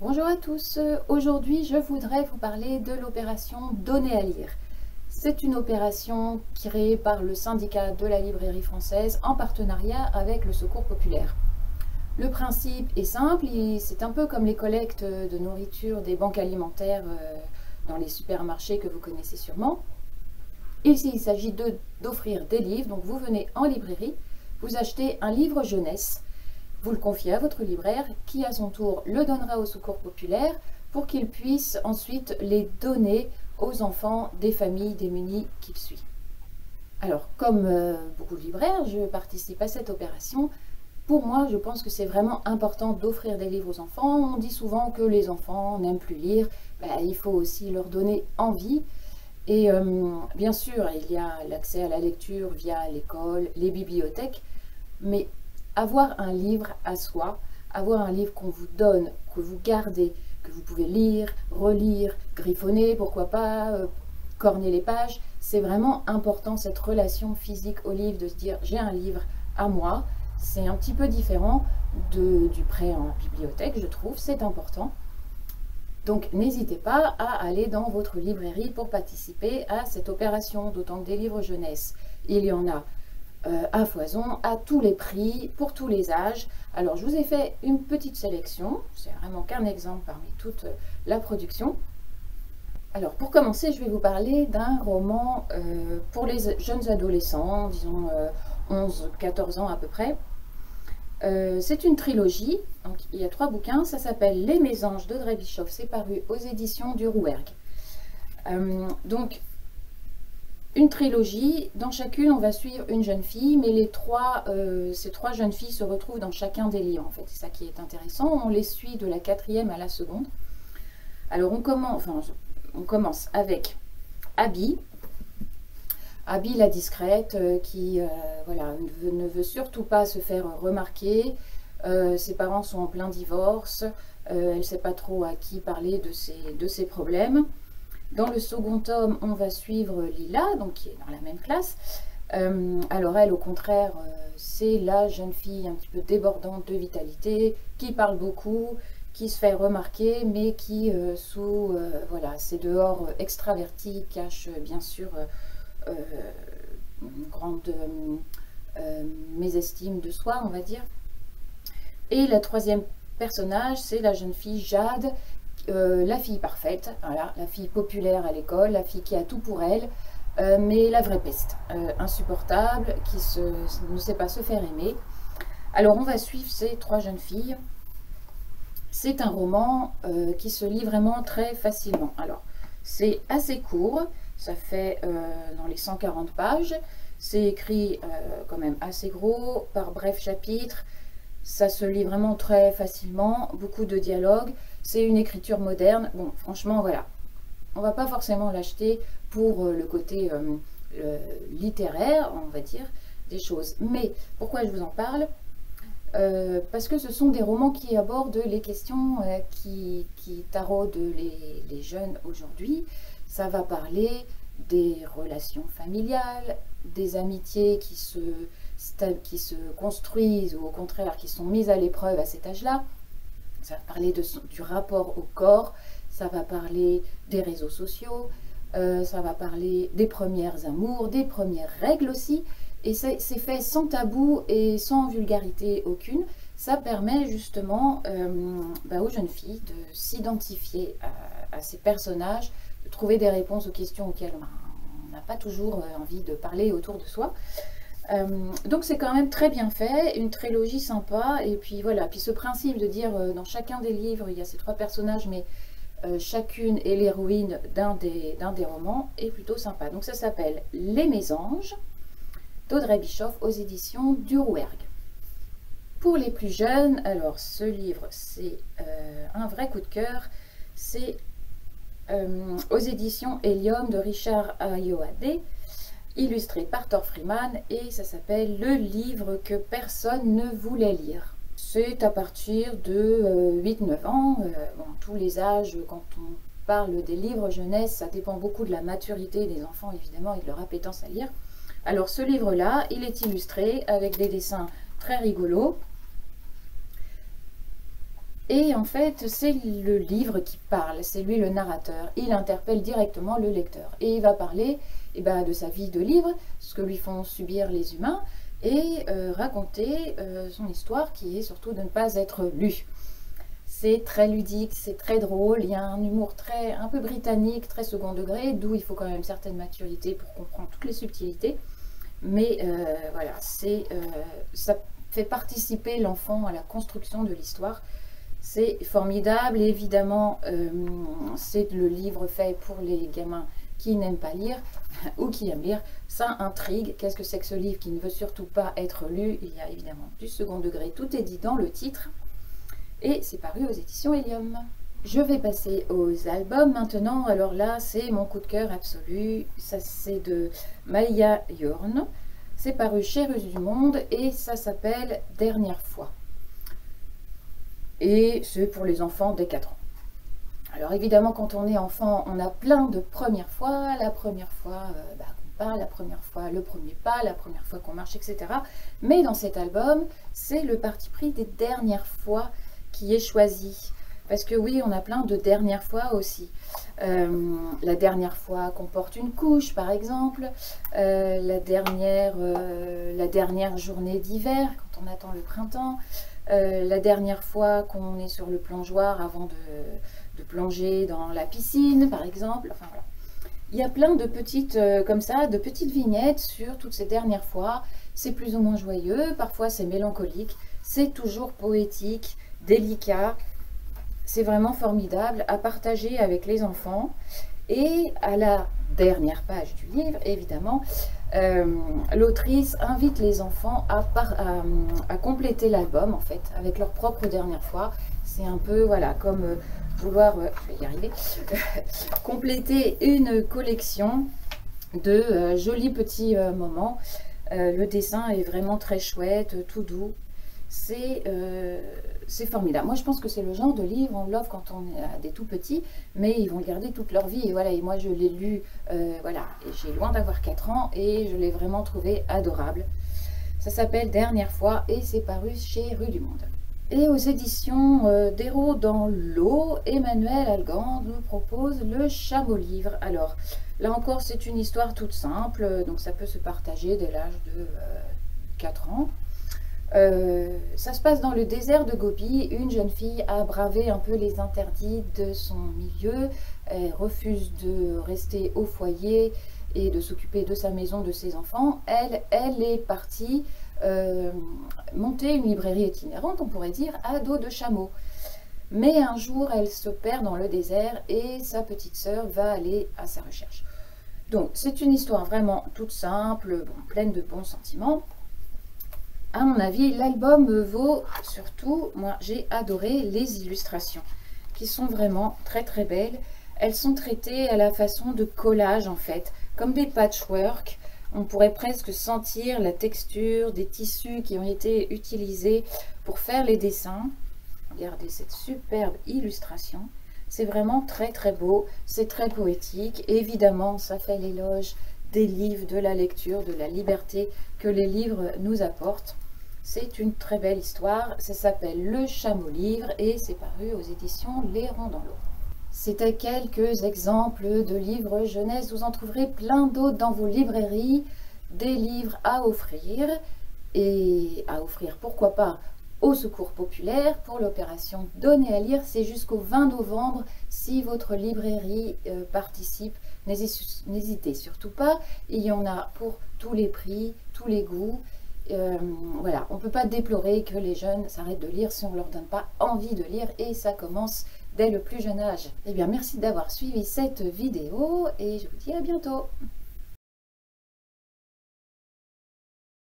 Bonjour à tous, aujourd'hui je voudrais vous parler de l'opération Donner à lire. C'est une opération créée par le syndicat de la librairie française en partenariat avec le Secours populaire. Le principe est simple, c'est un peu comme les collectes de nourriture des banques alimentaires dans les supermarchés que vous connaissez sûrement. Ici il s'agit d'offrir des livres, donc vous venez en librairie, vous achetez un livre jeunesse. Vous le confiez à votre libraire qui à son tour le donnera au Secours populaire pour qu'il puisse ensuite les donner aux enfants des familles démunies qu'il suit. Alors comme beaucoup de libraires, je participe à cette opération. Pour moi, je pense que c'est vraiment important d'offrir des livres aux enfants. On dit souvent que les enfants n'aiment plus lire. Il faut aussi leur donner envie. Et bien sûr, il y a l'accès à la lecture via l'école, les bibliothèques, mais avoir un livre à soi, avoir un livre qu'on vous donne, que vous gardez, que vous pouvez lire, relire, griffonner, pourquoi pas, corner les pages, c'est vraiment important cette relation physique au livre, de se dire j'ai un livre à moi. C'est un petit peu différent du prêt en bibliothèque, je trouve, c'est important. Donc n'hésitez pas à aller dans votre librairie pour participer à cette opération, d'autant que des livres jeunesse, il y en a à foison, à tous les prix, pour tous les âges. Alors je vous ai fait une petite sélection, c'est vraiment qu'un exemple parmi toute la production. Alors pour commencer, je vais vous parler d'un roman pour les jeunes adolescents, disons 11-14 ans à peu près. C'est une trilogie, donc il y a 3 bouquins, ça s'appelle Les Mésanges d'Audrey Bischoff, c'est paru aux éditions du Rouergue. Donc une trilogie, dans chacune on va suivre une jeune fille, mais ces 3 jeunes filles se retrouvent dans chacun des livres en fait, c'est ça qui est intéressant, on les suit de la 4e à la 2e. Alors on commence avec Abby la discrète qui voilà, ne veut surtout pas se faire remarquer, ses parents sont en plein divorce, elle ne sait pas trop à qui parler de ses problèmes. Dans le 2e tome, on va suivre Lila, donc qui est dans la même classe. Alors elle, au contraire, c'est la jeune fille un petit peu débordante de vitalité, qui parle beaucoup, qui se fait remarquer, mais qui, sous voilà, ses dehors extravertis, cache bien sûr une grande mésestime de soi, on va dire. Et la 3e personnage, c'est la jeune fille Jade, la fille parfaite, voilà, la fille populaire à l'école, la fille qui a tout pour elle, mais la vraie peste, insupportable, qui ne sait pas se faire aimer. Alors on va suivre ces 3 jeunes filles. C'est un roman qui se lit vraiment très facilement. Alors c'est assez court, ça fait dans les 140 pages, c'est écrit quand même assez gros, par brefs chapitres. Ça se lit vraiment très facilement, beaucoup de dialogues, c'est une écriture moderne. Bon, franchement, voilà, on va pas forcément l'acheter pour le côté littéraire, on va dire, des choses. Mais pourquoi je vous en parle? Parce que ce sont des romans qui abordent les questions qui taraudent les jeunes aujourd'hui. Ça va parler des relations familiales, des amitiés qui se construisent ou au contraire qui sont mises à l'épreuve à cet âge-là. Ça va parler du rapport au corps, ça va parler des réseaux sociaux, ça va parler des premières amours, des premières règles aussi. Et c'est fait sans tabou et sans vulgarité aucune. Ça permet justement aux jeunes filles de s'identifier à ces personnages, de trouver des réponses aux questions auxquelles on n'a pas toujours envie de parler autour de soi. Donc c'est quand même très bien fait, une trilogie sympa, et puis voilà, puis ce principe de dire dans chacun des livres il y a ces 3 personnages, mais chacune est l'héroïne d'un des romans, est plutôt sympa. Donc ça s'appelle Les Mésanges d'Audrey Bischoff aux éditions du Rouergue. Pour les plus jeunes, alors ce livre c'est un vrai coup de cœur, c'est aux éditions Helium de Richard Ayoade, illustré par Thor Freeman, et ça s'appelle Le livre que personne ne voulait lire. C'est à partir de 8-9 ans, bon, tous les âges, quand on parle des livres jeunesse, ça dépend beaucoup de la maturité des enfants évidemment et de leur appétence à lire. Alors ce livre-là, il est illustré avec des dessins très rigolos. Et en fait, c'est le livre qui parle, c'est lui le narrateur. Il interpelle directement le lecteur. Et il va parler de sa vie de livre, ce que lui font subir les humains, et raconter son histoire qui est surtout de ne pas être lu. C'est très ludique, c'est très drôle, il y a un humour un peu britannique, très second degré, d'où il faut quand même une certaine maturité pour comprendre toutes les subtilités. Mais voilà, ça fait participer l'enfant à la construction de l'histoire. C'est formidable, et évidemment, c'est le livre fait pour les gamins qui n'aiment pas lire ou qui aiment lire. Ça intrigue. Qu'est-ce que c'est que ce livre qui ne veut surtout pas être lu? Il y a évidemment du second degré, tout est dit dans le titre. Et c'est paru aux éditions Helium. Je vais passer aux albums maintenant. Alors là, c'est mon coup de cœur absolu. Ça, c'est de Maïa Yorn. C'est paru chez Rue du Monde et ça s'appelle Dernière fois. Et c'est pour les enfants dès 4 ans. Alors évidemment, quand on est enfant, on a plein de premières fois. La première fois qu'on parle, la première fois le premier pas, la première fois qu'on marche, etc. Mais dans cet album, c'est le parti pris des dernières fois qui est choisi. Parce que oui, on a plein de dernières fois aussi. La dernière fois qu'on porte une couche, par exemple. La dernière journée d'hiver, quand on attend le printemps. La dernière fois qu'on est sur le plongeoir avant de plonger dans la piscine, par exemple. Enfin, voilà. Il y a plein de petites, comme ça, de petites vignettes sur toutes ces dernières fois. C'est plus ou moins joyeux, parfois c'est mélancolique. C'est toujours poétique, délicat. C'est vraiment formidable à partager avec les enfants. Et à la dernière page du livre, évidemment, l'autrice invite les enfants à compléter l'album, en fait, avec leur propre dernière fois. C'est un peu, voilà, comme vouloir, je vais y arriver, compléter une collection de jolis petits moments. Le dessin est vraiment très chouette, tout doux. C'est formidable. Moi, je pense que c'est le genre de livre, on l'offre quand on a des tout petits, mais ils vont le garder toute leur vie. Et voilà, et moi, je l'ai lu, voilà, et j'ai loin d'avoir 4 ans, et je l'ai vraiment trouvé adorable. Ça s'appelle Dernière fois, et c'est paru chez Rue du Monde. Et aux éditions d'Héros dans l'eau, Emmanuel Algand nous propose Le Chameau Livre. Alors, là encore, c'est une histoire toute simple, donc ça peut se partager dès l'âge de 4 ans. Ça se passe dans le désert de Gobi. Une jeune fille a bravé un peu les interdits de son milieu. Elle refuse de rester au foyer et de s'occuper de sa maison, de ses enfants. Elle est partie monter une librairie itinérante, on pourrait dire, à dos de chameau. Mais un jour, elle se perd dans le désert et sa petite sœur va aller à sa recherche. Donc, c'est une histoire vraiment toute simple, pleine de bons sentiments. À mon avis, l'album vaut surtout, moi j'ai adoré les illustrations, qui sont vraiment très très belles. Elles sont traitées à la façon de collage en fait, comme des patchwork. On pourrait presque sentir la texture des tissus qui ont été utilisés pour faire les dessins. Regardez cette superbe illustration. C'est vraiment très très beau, c'est très poétique. Évidemment, ça fait l'éloge des livres, de la lecture, de la liberté que les livres nous apportent. C'est une très belle histoire, ça s'appelle Le Chameau Livre et c'est paru aux éditions L'Héron dans l'eau. C'était quelques exemples de livres jeunesse, vous en trouverez plein d'autres dans vos librairies, des livres à offrir, et à offrir pourquoi pas au Secours Populaire pour l'opération Donner à lire. C'est jusqu'au 20 novembre. Si votre librairie participe, n'hésitez surtout pas. Il y en a pour tous les prix, tous les goûts. Voilà, on ne peut pas déplorer que les jeunes s'arrêtent de lire si on ne leur donne pas envie de lire, et ça commence dès le plus jeune âge. Eh bien, merci d'avoir suivi cette vidéo et je vous dis à bientôt.